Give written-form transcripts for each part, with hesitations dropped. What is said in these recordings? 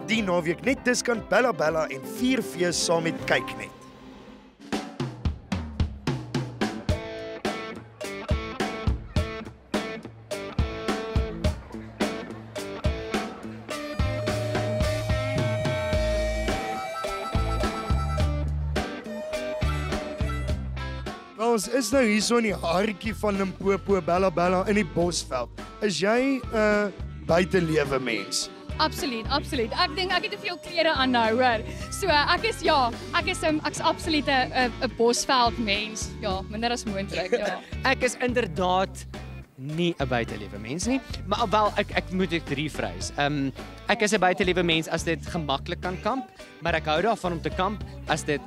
Die naweek net diskant Bela en 4 fees saam met kykNET. Ons is nou hier so in die hartjie van Limpopo, Bela in die Bosveld. Is jy 'n buitelewe mens? Absoluut. Ek dink ek het te veel klere aan nou, hoor. So ek is absoluut 'n Bosveld mens. Ja, minder as moontlik, ja. Ek is inderdaad nie 'n buitelewe mens nie, maar wel ek moet dit rephrase. Ek is 'n buitelewe mens as dit gemaklik kan kamp, maar ek hou daarvan om te kamp as dit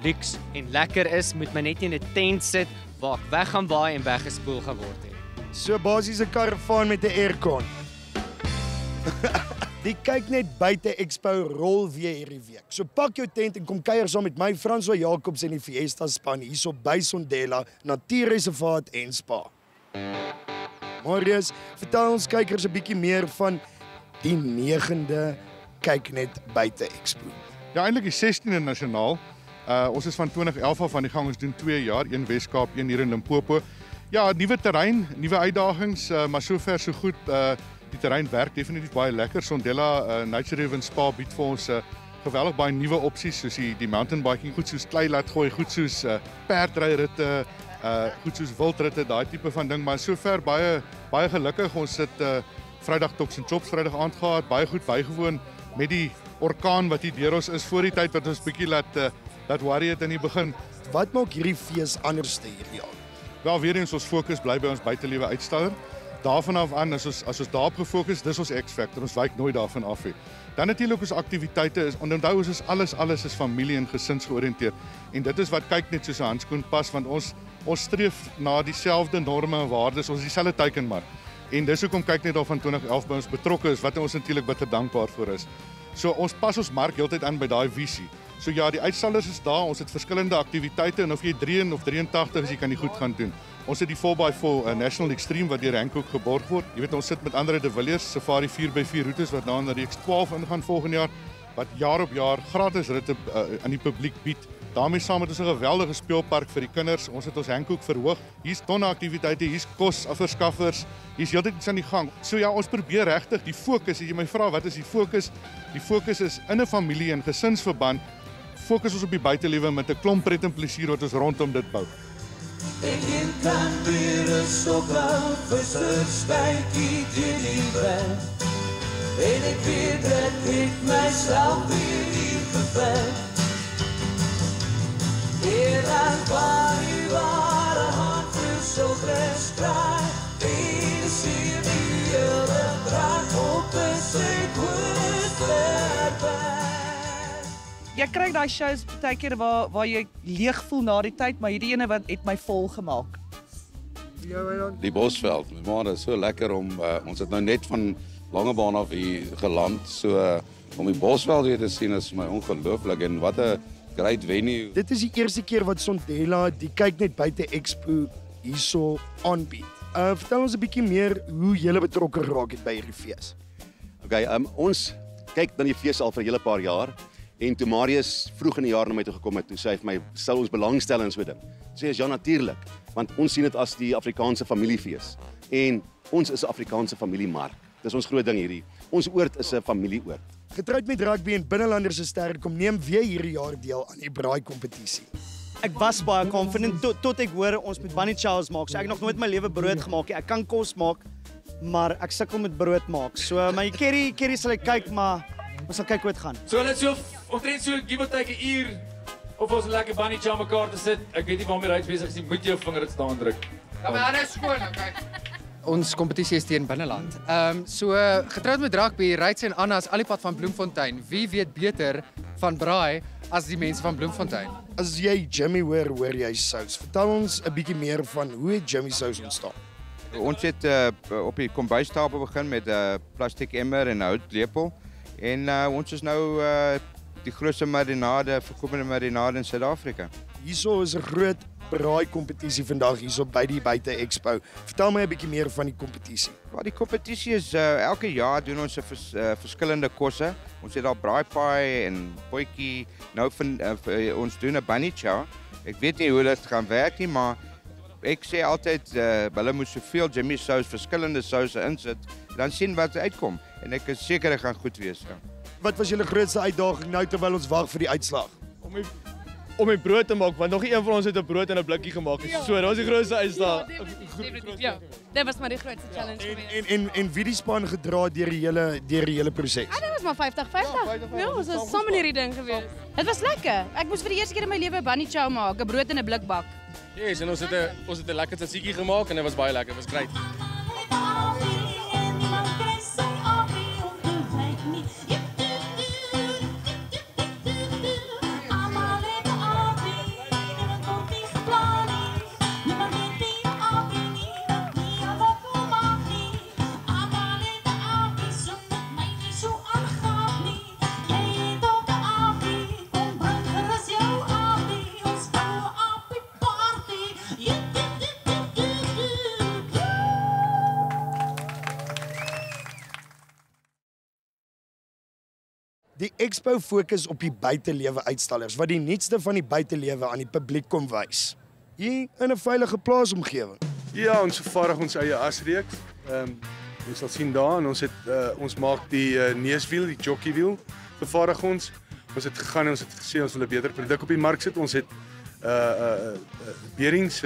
luks en lekker is, moet my net in 'n tent sit waar ek weg gaan waai en weggespoel gaan word het. So basies 'n karavaan met 'n aircon. Die kykNET Buite Ekspo rol weer hierdie week. So pak jou tent en kom kuier saam met my Franswa Jacobs en die Fiesta span hierso by Sondela, Natuurreservaat en Spa. Marius, vertel ons kykers 'n bietjie meer van die 9de kykNET Buite Ekspo. Ja, eintlik die 16de nasionaal. Ons is van 2011 af aan die gang, ons doen 2 jaar, een Weskaap, een hier in Limpopo. Ja, nuwe terrein, nuwe uitdagings, maar sover so goed. Die terrein werk definitief baie lekker. Sondela Nature Haven Spa bied vir ons geweldig baie nuwe opsies, soos die mountain biking, goed soos klei laat gooi, goed soos perdryritte, goed soos wildritte, daai tipe van ding, maar sover baie gelukkig. Ons sit Vrydag Tops en Chops Vrydag aand gehad, baie goed bygewoon met die orkaan wat hier deur ons is voor die tyd wat ons bietjie laat worry het in die begin. Wat maak hierdie fees anderste hierdie jaar? Wel, weer eens ons fokus bly by ons buitelewe uitstaller. Daarvan af aan, as ons daarop gefokus, dis ons X-factor, ons wyk nooit daarvan af nie. Dan natuurlik ons aktiwiteite is, onthou ons is alles is familie en gesinsgeoriënteerd. En dit is wat kykNET soos 'n handskoen pas, want ons streef na dieselfde norme en waardes, ons is dieselfde teikenmark. En dis hoekom kykNET al van 2011 by ons betrokke is, wat ons natuurlik bitter dankbaar voor is. So ons pas ons mark heeltyd aan by daai visie. So ja, die uitstallers is daar, ons het verskillende aktiwiteite en of jy 3 of 83 is, jy kan die goed gaan doen. Ons het die 4x4 National Extreme wat deur Hankook geborg word. Jy weet, ons sit met ander de Villiers Safari 4x4 roetes wat nou in reeks 12 ingaan volgende jaar, wat jaar op jaar gratis ritte aan die publiek bied. Daarmee saam met ons 'n geweldige speelpark vir die kinders. Ons het ons Hankook verhoog. Hier's tonne aktiwiteite, hier's kos verskaffers, hier's heeltyd iets aan die gang. So ja, ons probeer regtig die fokus, as jy my vra wat is die fokus? Die fokus is in 'n familie en gesinsverband. Fokus ons op die buitelewe met 'n klomp pret en plesier wat ons rondom dit bou. En je kan weer een sokken visserswijkie in die weg. En ik weet dat ik mijzelf weer hier vervet. Hier aan waar u ware hand veel zo best draait. En zie je die hele draad op en zit goed erbij. Jy kry daai shows baie keer waar jy leeg voel na die tyd, maar hierdie ene wat het my vol gemaak. Die Bosveld, maar dit is so lekker om ons het nou net van Langebaan af hier geland, so om die Bosveld weer te sien is vir my ongelooflik en wat 'n great venue. Dit is die eerste keer wat Sondela die kykNET Buite Ekspo hierso aanbied. Vertel ons 'n bietjie meer hoe julle betrokke geraak het by hierdie fees. Okay, ons kyk na die fees al vir 'n hele paar jaar. En toe Marius vroeg in die jaar na my toe gekom het, toe sê hy vir my, sal ons belangstel in so 'n ding. Sê ja, natuurlik, want ons sien dit as die Afrikaanse familiefees. En ons is 'n Afrikaanse familiemark. Dis ons groot ding hierdie. Ons oord is 'n familieoord. Getroud met rugby en binnelanders se sterre kom neem weer hierdie jaar deel aan die braai kompetisie. Ek was baie confident tot ek hoor ons moet bunny chows maak. So ek het nog nooit in my lewe brood gemaak nie. Ek kan kos maak, maar ek sukkel met brood maak. So my curry sal ek kyk, maar ons sal kyk hoe dit gaan. So net so omtrent so give or take 'n uur of ons 'n lekker bunny chow mekaar te sit. Ek weet nie waarmee hy besig is nie. Moet jy jou vinger dit staan druk. Ja, maar hy is skoon, okay. Ons kompetisie is teen binneland. So getroud met rugby, Ryds en Anna is al die pad van Bloemfontein. Wie weet beter van braai as die mense van Bloemfontein? As jy Jimmy hoor jy sous. Vertel ons 'n bietjie meer van hoe het Jimmy sous ontstaan? Ons het op die kombuistafel begin met 'n plastiek emmer en 'n houtlepel. En ons is nou die grootste marinade, verkopende marinade in Suid-Afrika. Hierso is 'n groot braai kompetisie vandag hierso by die Buite Ekspo. Vertel my 'n bietjie meer van die kompetisie. Die kompetisie is elke jaar doen ons verskillende kosse Ons het daar braaipaai en potjie. Nou ons doen 'n bunny chow. Ek weet nie hoe dit gaan werk nie, maar ek sê altyd hulle moet soveel Jimmy sous, verskillende souse insit, dan sien wat uitkom en ek is seker dit gaan goed wees. Ja. Wat was julle grootste uitdaging nou terwyl ons wag vir die uitslag? Om die brood te maak, want nog een van ons het 'n brood in 'n blikkie gemaak. So, dit was die grootste uitslag. Ja, dit was maar die grootste challenge geweest. En wie die span gedra deur die hele proses? Dit was maar 50-50. Ja, ons was saam in hierdie ding geweest. Dit was lekker. Ek moes vir die eerste keer in my lewe 'n bunny chow maak, 'n brood in 'n blikbak. Yes, en ons het 'n lekker tzatziki gemaak en dit was baie lekker. Dit was great. Die expo fokus op die buitelewe uitstallers wat die nuutste van die buitelewe aan die publiek kom wys. Hier in 'n veilige plaasomgewing. Ja, ons vervaardig ons eie asreeks. Jy sal sien daar en ons maak die neuswiel, die jockeywiel vervaardig ons. Ons het gegaan en ons het gesê ons wil 'n beter produk op die mark sit. Ons het bearings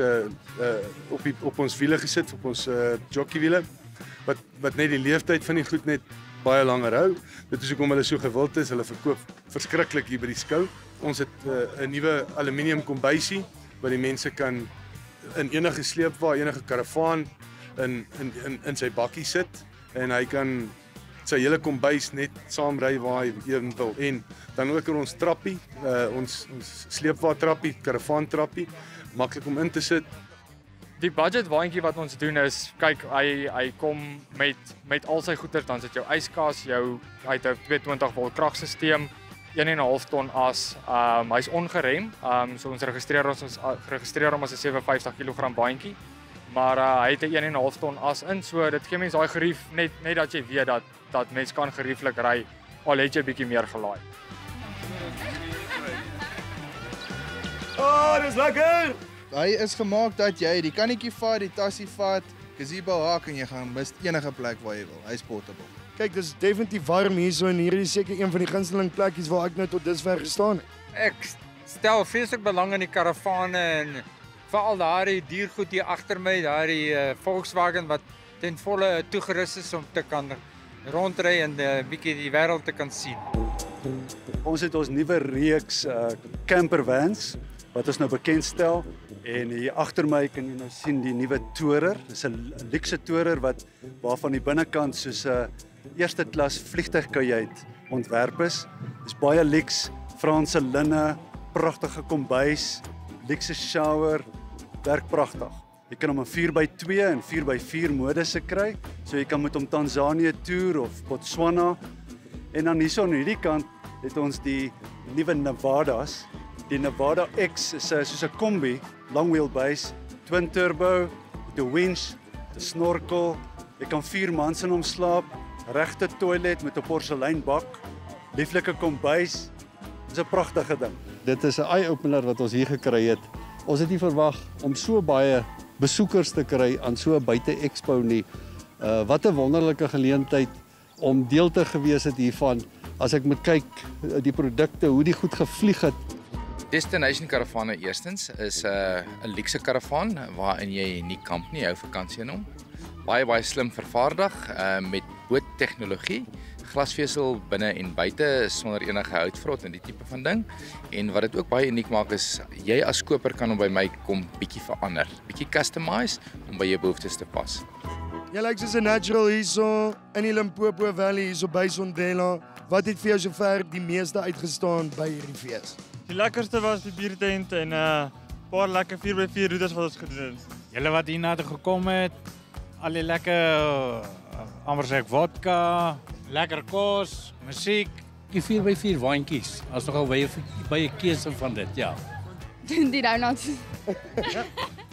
op ons wiele gesit, op ons jockeywiele wat net die leeftyd van die goed net baie langer hou. Dit is hoekom hulle so gewild is. Hulle verkoop verskriklik hier by die skou. Ons het 'n nuwe aluminium kombuisie wat die mense kan in enige sleepwa, enige karavaan in sy bakkie sit en hy kan sy hele kombuis net saamry waar hy een wil. En dan ook ons trappie, ons sleepwa trappie, karavaan trappie, maklik om in te sit. Die budget waantjie wat ons doen is, kyk, hy kom met al sy goeder, dan sit jou yskas, hy het 'n 220 volt kragstelsel, 1,5 ton as, hy's ongerem, so ons registreer hom as 'n 57 kg baantjie, maar hy het 'n 1,5 ton as in, so dit gee mense daai gerief net dat jy weet dat mens kan gerieflik ry al het jy bietjie meer gelaai. Dis lekker. Hy is gemaak dat jy die kannetjie vat, die tassie vat, gazebo haak en jy gaan mis enige plek waar jy wil. Hy's portable. Kyk, dis definitief warm hierso en hier is seker een van die gunsteling plekkies waar ek nou tot dusver gestaan het. Ek stel vreeslik belang in die karavane en veral daardie diergoed hier agter my, daardie Volkswagen wat ten volle toegerus is om te kan rondry en 'n bietjie die wêreld te kan sien. Ons het ons nuwe reeks campervans wat ons nou bekendstel en hier agter my kan jy nou sien die nuwe Tourer. Dis 'n luukse Tourer waarvan die binnekant soos 'n eerste klas vliegtuigkajuit ontwerp is. Dis baie luks, Franse linne, pragtige kombuis, luukse shower, werk pragtig. Jy kan hom in 4x2 en 4x4 modusse kry. So jy kan met hom Tanzanië toer of Botswana. En dan hierso aan hierdie kant het ons die nuwe Nevadas. Die Nevada X is soos 'n kombi, long wheelbase, twin turbo, met 'n winch, 'n snorkel. Jy kan 4 mans in hom slaap, regte toilet met 'n porseleinbak, lieflike kombuis. Dis 'n pragtige ding. Dit is 'n eye-opener wat ons hier gekry het. Ons het nie verwag om so baie besoekers te kry aan so 'n Buite Ekspo nie. Wat 'n wonderlike geleentheid om deel te gewees het hiervan. As ek moet kyk die produkte, hoe die goed gevlieg het. Destination Karavane eerstens is 'n luukse karavaan waarin jy nie kamp nie, hou vakansie in hom. Baie slim vervaardig met boottegnologie, glasvesel binne en buite sonder enige houtvrot en die tipe van ding. En wat dit ook baie uniek maak is jy as koper kan hom by my kom bietjie verander, bietjie customize om by jou behoeftes te pas. Jy lyk soos 'n natural hierso in die Limpopo Valley hierso by Sondela. Wat het vir jou sover die meeste uitgestaan by hierdie fees? Die lekkerste was die biertent en paar lekker 4x4 roetes wat ons gedoen het. Julle wat hier na toe gekom het, al die lekker amper sê ek vodka, lekker kos, musiek. Die 4x4 waantjies, as nogal baie keuse van dit, ja. Die donuts.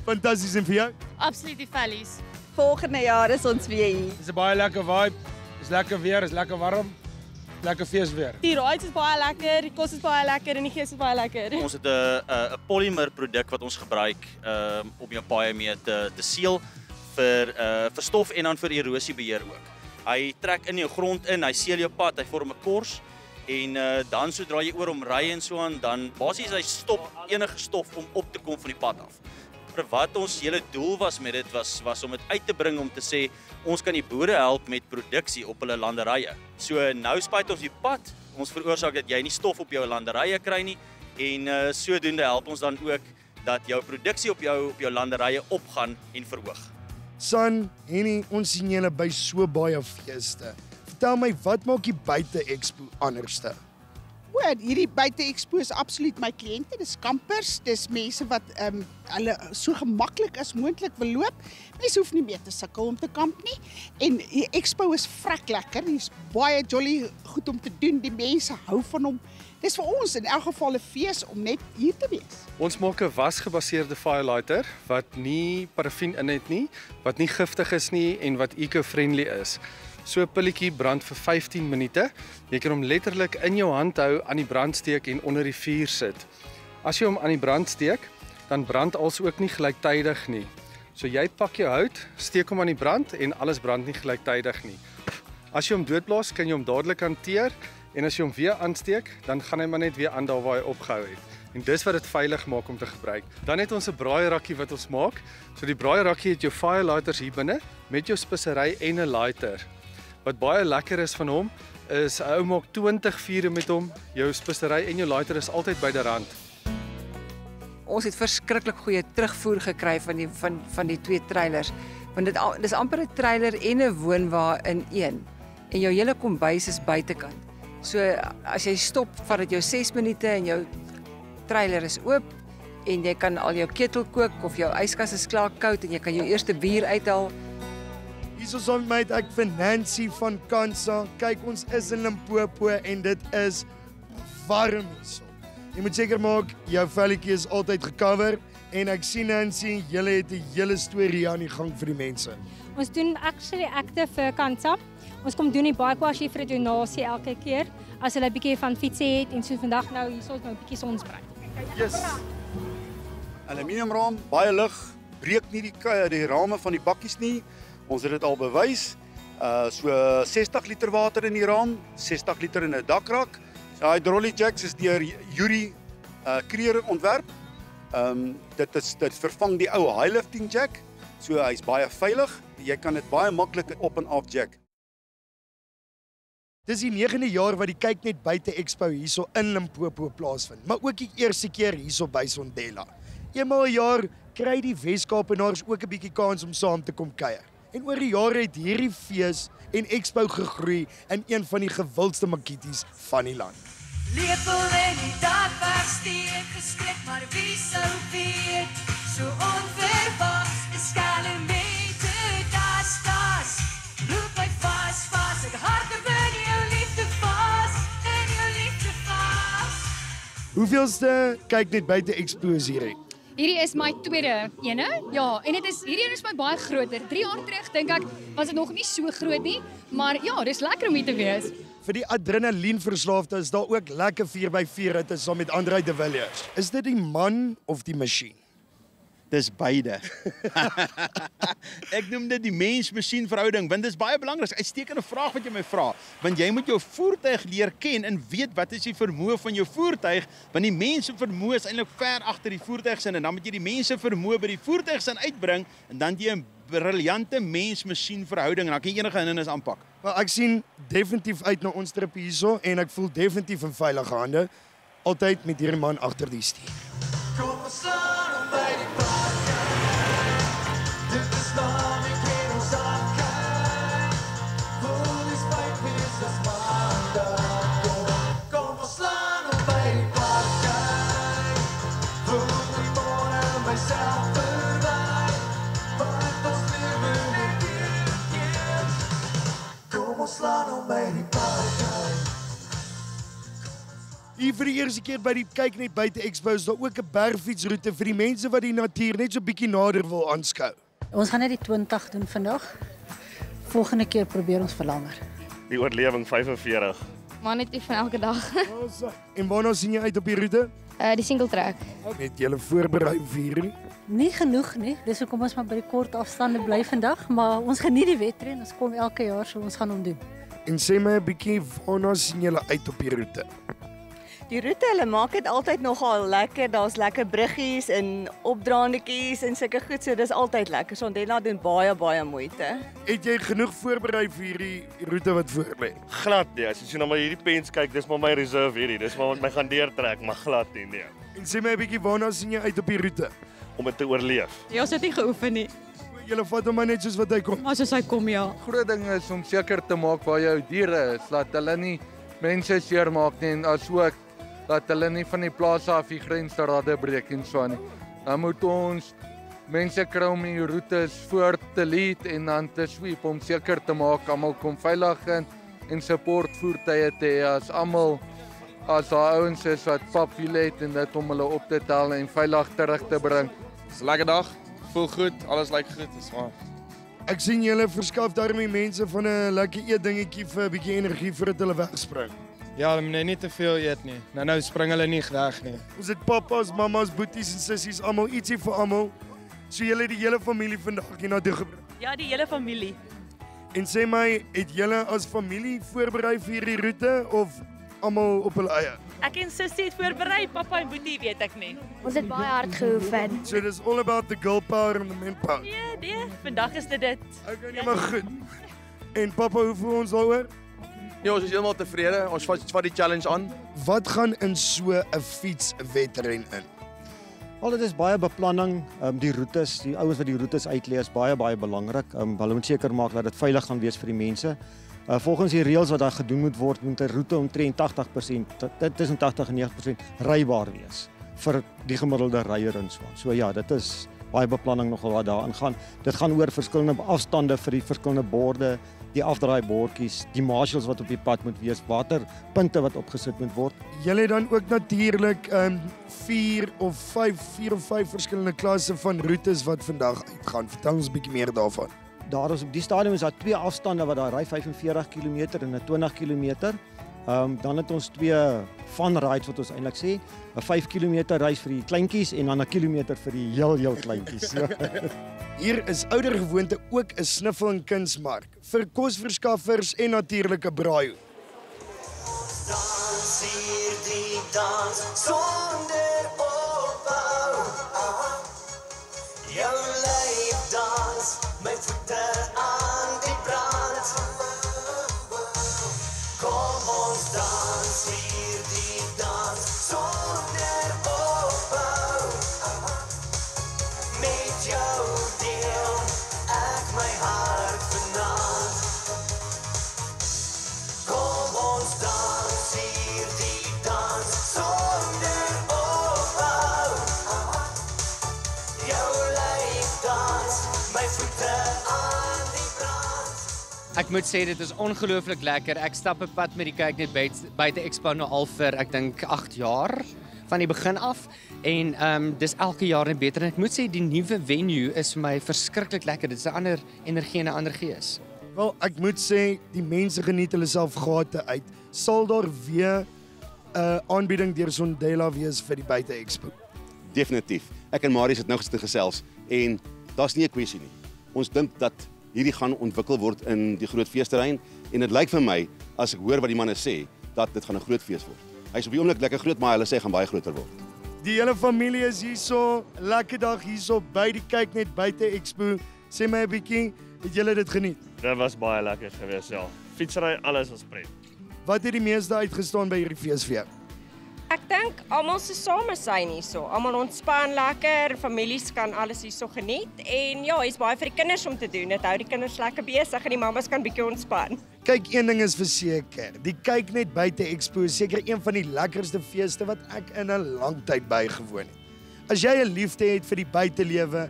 Fantasties en vir jou? Absoluut die vellies. Volgende jaar is ons weer hier. Dis 'n baie lekker vibe. Dis lekker weer, is lekker warm. Lekker fees weer. Die rides is baie lekker, die kos is baie lekker en die gees is baie lekker. Ons het 'n polymer produk wat ons gebruik om jou paaie mee te seël vir stof en dan vir erosiebeheer ook. Hy trek in jou grond in, hy seël jou pad, hy vorm 'n kors en dan sodra jy oor hom ry en so aan, dan basies hy stop enige stof om op te kom van die pad af. Wat ons hele doel was met dit was om dit uit te bring om te sê ons kan die boere help met produksie op hulle landerye. So nou spuit ons die pad, ons veroorsaak dat jy nie stof op jou landerye kry nie en sodoende help ons dan ook dat jou produksie op jou landerye opgaan en verhoog. San, Henny, ons sien julle by so baie feeste. Vertel my, wat maak die Buite Ekspo anderste? Hierdie Buite Ekspo is absoluut my kliënte, dis kampers, dis mense wat hulle so gemaklik as moontlik wil loop. Mense hoef nie meer te sukkel om te kamp nie. En die Expo is vrek lekker, dis baie jolly goed om te doen, die mense hou van hom. Dis vir ons in elk geval 'n fees om net hier te wees. Ons maak 'n wasgebaseerde firelighter wat nie parafin in het nie, wat nie giftig is nie en wat eco-friendly is. So 'n pilletjie brand vir 15 minute. Jy kan hom letterlik in jou hand hou, aan die brand steek en onder die vuur sit. As jy hom aan die brand steek, dan brand als ook nie gelyktydig nie. So jy pak jou hout, steek hom aan die brand en alles brand nie gelyktydig nie. As jy hom doodblaas, kan jy hom dadelik hanteer en as jy hom weer aansteek, dan gaan hy maar net weer aan daar waar hy opgehou het. En dis wat dit veilig maak om te gebruik. Dan het ons 'n braairakkie wat ons maak. So die braairakkie het jou firelighters hier binne met jou spissery en 'n lighter. Wat baie lekker is van hom, is 'n ou maak 20 vure met hom. Jou spissery en jou lighter is altyd byderhand. Ons het verskriklik goeie terugvoer gekry van die twee trailers. Want dit is amper 'n trailer en 'n woonwa in een. En jou hele kombuis is buitekant. So as jy stop, vat dit jou 6 minute en jou trailer is oop en jy kan al jou ketel kook of jou yskas is klaar koud en jy kan jou eerste bier uithaal. Hierso saam met ek vir Nancy van Kansa. Kyk, ons is in Limpopo en dit is warm hierso. Jy moet seker maak jou velletjie is altyd gecover en ek sien Nancy, julle het 'n hele storie aan die gang vir die mense. Ons doen actually akte vir Kansa. Ons kom doen die bike wash vir 'n donasie elke keer as hulle 'n bietjie van fiets het en so vandag nou hierso is nou 'n bietjie sonsbrei. Yes. Aluminiumraam, baie lig, breek nie die rame van die bakkies nie. Ons het dit al bewys. So 60 liter water in die raam, 60 liter in 'n dakrak. Die dolly jacks is deur Yuri Kreer ontwerp. Dit vervang die ou high lifting jack. So hy's baie veilig. Jy kan dit baie maklik op en af jack. Dis die 9de jaar wat die kykNET Buite Ekspo hierso in Limpopo plaasvind, maar ook die eerste keer hierso by Sondela. Eenmaal 'n jaar kry die Wes-Kaapenaars ook 'n bietjie kans om saam te kom kuier. En oor die jare het hierdie fees en expo gegroei in een van die gewildste makieties van die land. Lepel en die dakwerksteek gestrik, maar wie sou weet, so onverwachts, is skalemeter, das, roep my vas, ek harte bin jou liefde vas, en jou liefde vas. Hoeveelste kykNET Buite Ekspo is hierdie? Hierdie is my tweede ene. Ja, en hierdie een is my baie groter. 3 jaar terug dink ek was dit nog nie so groot nie, maar ja, dis lekker om hier te wees. Vir die adrenalienverslaafde is daar ook lekker 4x4 ritte saam met Andrei de Villiers. Is dit die man of die masjien? Dis beide. Ek noem dit die mens-masjien verhouding, want dit is baie belangrik. Uitstekende vraag wat jy my vra, want jy moet jou voertuig leer ken en weet wat is die vermoë van jou voertuig, want die mense vermoë is eintlik ver agter die voertuig sin en dan moet jy die mense vermoë by die voertuig sin uitbring en dan jy 'n briljante mens-masjien verhouding en dan kan jy enige hindernis aanpak. Maar ek sien definitief uit na ons trip hierso en ek voel definitief in veilige hande, altyd met hierdie man agter die stuur. Kom ons aan by die parkijn, dit is dan ek in ons afkijn, voel die spijt wees as maandag, kom ons aan by die parkijn, voel die morgen myself verwaai, wat ons leven net keer, kom ons aan by die parkijn. Hier vir die eerste keer by die kykNET Buite Ekspo is daar ook 'n bergfietsroete vir die mense wat die natuur net so bietjie nader wil aanskou. Ons gaan net die 20 doen vandag. Volgende keer probeer ons verlanger. Die oorlewing 45. Maar net van elke dag. En waarna sien jy uit op die roete? Die single track. Het julle voorberei vir hierdie? Nie genoeg nie, dis hoekom ons maar by die kort afstande bly vandag, maar ons geniet die wedren, ons kom elke jaar, so ons gaan hom doen. En sê my 'n bietjie, waarna sien julle uit op die roete? Die roete, hulle maak dit altyd nogal lekker. Daar's lekker bruggies en opdraandetjies en sulke goed, so dis altyd lekker. Sondela doen baie moeite. Het jy genoeg voorberei vir hierdie roete wat voor lê? Glad nie. As jy sien na my hierdie pens kyk, dis maar my reserve hierdie. Dis maar wat my gaan deurtrek, maar glad nie, nee. En sê my 'n bietjie, waarna sien jy uit op die roete? Om dit te oorleef. Ja, ons het nie geoefen nie. Julle vat hom maar net soos wat hy kom. Maar soos hy kom, ja. Groot ding is om seker te maak waar jou diere is, dat hulle nie mense seermaak nie en asook dat hulle nie van die plaas af die grensrade breek en so aan nie. Dan moet ons mense kry om die roetes voor te lead en dan te sweep om seker te maak almal kom veilig in en support voertuie te hê as almal as daai ouens is wat papwiel het en dit om hulle op te tel en veilig terug te bring. Dis 'n lekker dag. Voel goed, alles lyk goed, dis maar. Ek sien julle verskaf daarmee mense van 'n lekker eetdingetjie vir 'n bietjie energie voordat hulle wegspring. Ja, hulle moet nie te veel eet nie. Nou spring hulle nie weg nie. Ons het pappas, mammas, boeties en sissies, almal ietsie vir almal. So julle het die hele familie vandag hiernatoe gebring. Ja, die hele familie. En sê my, het julle as familie voorberei vir hierdie roete of almal op hulle eie? Ek en sussie het voorberei, pappa en boetie weet ek nie. Ons het baie hard geoefen. So dis all about the girl power and the man power. Nee, vandag is dit. Okay, nee, maar goed. En pappa, hoe voel ons daaroor? Ja, ons is heeltemal tevrede. Ons vat die challenge aan. Wat gaan in so 'n fietswedren in? Al dit is baie beplanning, die roetes, die ouens wat die roetes uitlei is baie belangrik. Hulle moet seker maak dat dit veilig gaan wees vir die mense. Volgens die reëls wat daar gedoen moet word, moet 'n roete omtrent 80%, tussen 80 en 90% rybaar wees vir die gemiddelde ryer en so aan. So ja, dit is baie beplanning nogal wat daarin gaan. Dit gaan oor verskillende afstande vir die verskillende borde, die afdraaibordjies, die marshals wat op die pad moet wees, waterpunte wat opgesit moet word. Julle het dan ook natuurlik 4 of 5 verskillende klasse van roetes wat vandag uitgaan. Vertel ons 'n bietjie meer daarvan. Daar is op die stadium is daar 2 afstande wat daar ry, 45 km en 'n 20 km. Dan het ons 2 fun rides wat ons eintlik sê, 'n 5 km reis vir die kleintjies en dan 'n kilometer vir die heel kleintjies. Hier is ouer gewoonte ook 'n sniffel en kunsmark vir kosverskaffers en natuurlike braai. Dans hier die dans sonder ophou. Jou lyf dans, my voete aan die brand. Kom ons dans hier die dans sonder ophou. Met jou deel ek my hart vanaand. Kom ons dans hier die dans sonder ophou. Jou lyf dans, my voete aan die brand. Ek moet sê dit is ongelooflik lekker. Ek stap 'n pad met die kykNET Buite Ekspo nou al vir ek dink 8 jaar van die begin af en dis elke jaar net beter. En ek moet sê die nuwe venue is vir my verskriklik lekker. Dit is 'n ander energie en 'n ander gees. Wel, ek moet sê die mense geniet hulle self gate uit. Sal daar weer 'n aanbieding deur Sondela wees vir die Buite Ekspo? Definitief. Ek en Marius het nou gister gesels en daar's nie 'n kwessie nie. Ons dink dat hierdie gaan ontwikkel word in die groot feesterrein en dit lyk vir my as ek hoor wat die manne sê dat dit gaan 'n groot fees word. Hy's op die oomblik lekker groot, maar hulle sê gaan baie groter word. Die hele familie is hierso, lekker dag hierso by die kykNET Buite Ekspo. Sê my 'n bietjie, het julle dit geniet? Dit was baie lekker geweest, ja. Fietsry, alles was pret. Wat het die meeste uitgestaan by hierdie fees vir jou? Ek dink almal se samesyn hierso. Almal ontspan lekker, families kan alles hierso geniet en ja, hier's baie vir die kinders om te doen. Dit hou die kinders lekker besig en die mammas kan bietjie ontspan. Kyk, een ding is verseker, die kykNET Buite Ekspo is seker een van die lekkerste feeste wat ek in 'n lang tyd bygewoon het. As jy 'n liefde het vir die buitelewe,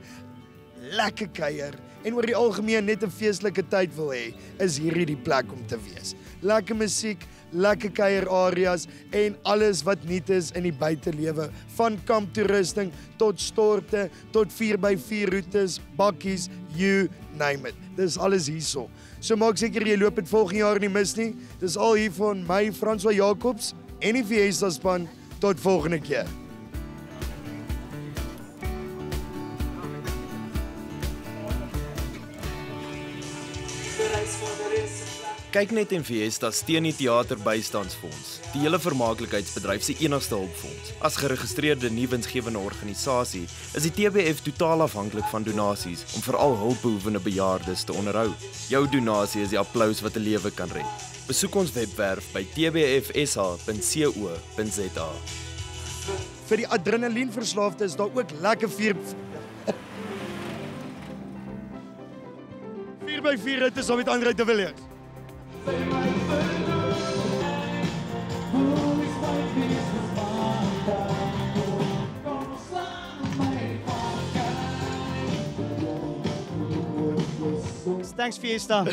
lekker kuier en oor die algemeen net 'n feestelike tyd wil hê, is hierdie die plek om te wees. Lekker musiek, lekker kuierareas en alles wat nuut is in die buitelewe, van kamptoerusting tot storte, tot 4x4 roetes, bakkies, you name it. Dis alles hierso. So maak seker jy loop dit volgende jaar nie mis nie. Dis al hier van my, François Jacobs en die Fiesta span. Tot volgende keer. kykNET en Fiesta steun die teaterbystandsfonds, die hele vermaaklikheidsbedryf se enigste hulpfonds. As geregistreerde nie-winsgewende organisasie is die TBF totaal afhanklik van donasies om veral hulpbehoevende bejaardes te onderhou. Jou donasie is die applous wat 'n lewe kan red. Besoek ons webwerf by tbfsa.co.za. Vir die adrenalienverslaafde is daar ook lekker 4x4 ritte saam met André de Villiers. Thanks Fiesta.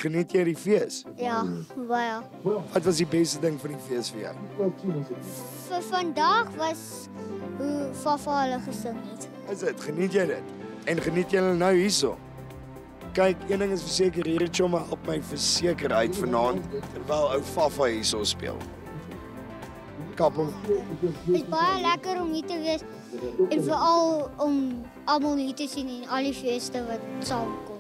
Geniet jy die fees? Ja, baie. Wat was die beste ding van die fees vir jou? Vir vandag was hoe Fafa hulle gesing het. Is dit? Geniet jy dit? En geniet jy hulle nou hierso? Kyk, een ding is verseker, hierdie chomme help my verseker uit vanaand terwyl ou Fafa hierso speel. Kap hom. Dit is baie lekker om hier te wees en veral om almal hier te sien en al die feeste wat saamkom.